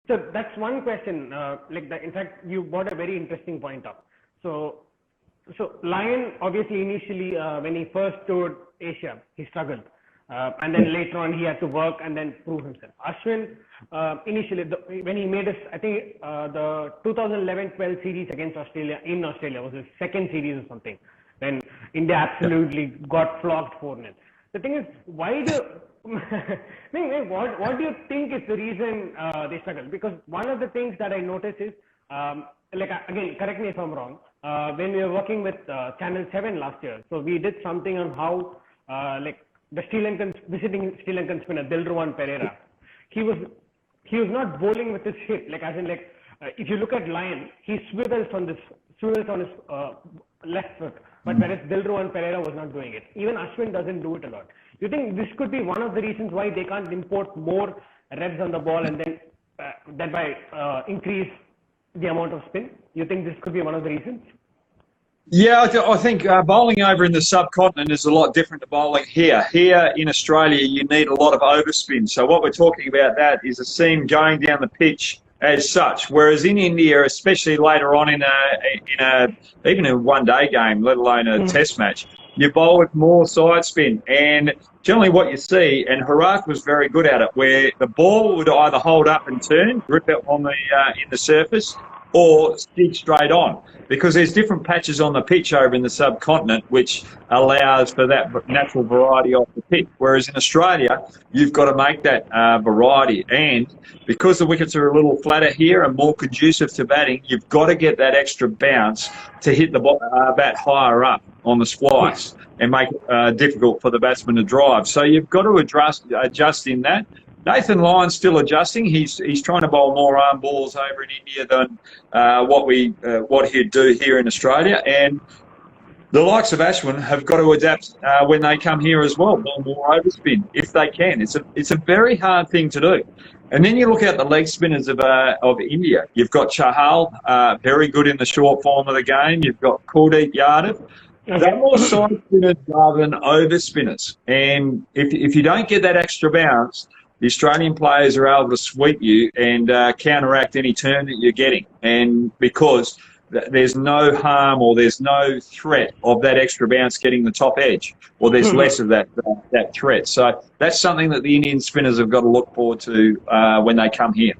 So that's one question. In fact, you brought a very interesting point up. So Lyon, obviously, initially, when he first toured Asia, he struggled. And then later on, he had to work and then prove himself. Ashwin, initially, when he made I think the 2011-12 series against Australia in Australia was his second series or something, when India absolutely got flogged 4-0. The thing is, why do what do you think is the reason they struggle? Because one of the things that I noticed is, again, correct me if I'm wrong, when we were working with Channel 7 last year, so we did something on how, the visiting Sri Lankan spinner Dilruwan Pereira, he was not bowling with his hip, if you look at Lyon, he swivels on his left foot, but whereas Dilruwan Pereira was not doing it. Even Ashwin doesn't do it a lot. You think this could be one of the reasons why they can't import more revs on the ball and then thereby increase the amount of spin? You think this could be one of the reasons? Yeah, I think bowling over in the subcontinent is a lot different to bowling here. Here in Australia, you need a lot of overspin. So what we're talking about that is a seam going down the pitch as such. Whereas in India, especially later on even in a one-day game, let alone a test match, you bowl with more side spin. And generally what you see, and Harak was very good at it, where the ball would either hold up and turn, grip it on in the surface, or stick straight on, because there's different patches on the pitch over in the subcontinent which allows for that natural variety off the pitch. Whereas in Australia, you've got to make that variety. And because the wickets are a little flatter here and more conducive to batting, you've got to get that extra bounce to hit the bat higher up on the splice and make it difficult for the batsman to drive. So you've got to adjust in that. Nathan Lyon's still adjusting. He's trying to bowl more arm balls over in India than what he'd do here in Australia. And the likes of Ashwin have got to adapt when they come here as well, bowl more overspin if they can. It's a very hard thing to do. And then you look at the leg spinners of India. You've got Chahal, very good in the short form of the game. You've got Kuldeep Yadav. They're more side spinners rather than over spinners. And if you don't get that extra bounce, the Australian players are able to sweep you and counteract any turn that you're getting. And because there's no harm or there's no threat of that extra bounce getting the top edge, or there's less of that threat. So that's something that the Indian spinners have got to look forward to when they come here.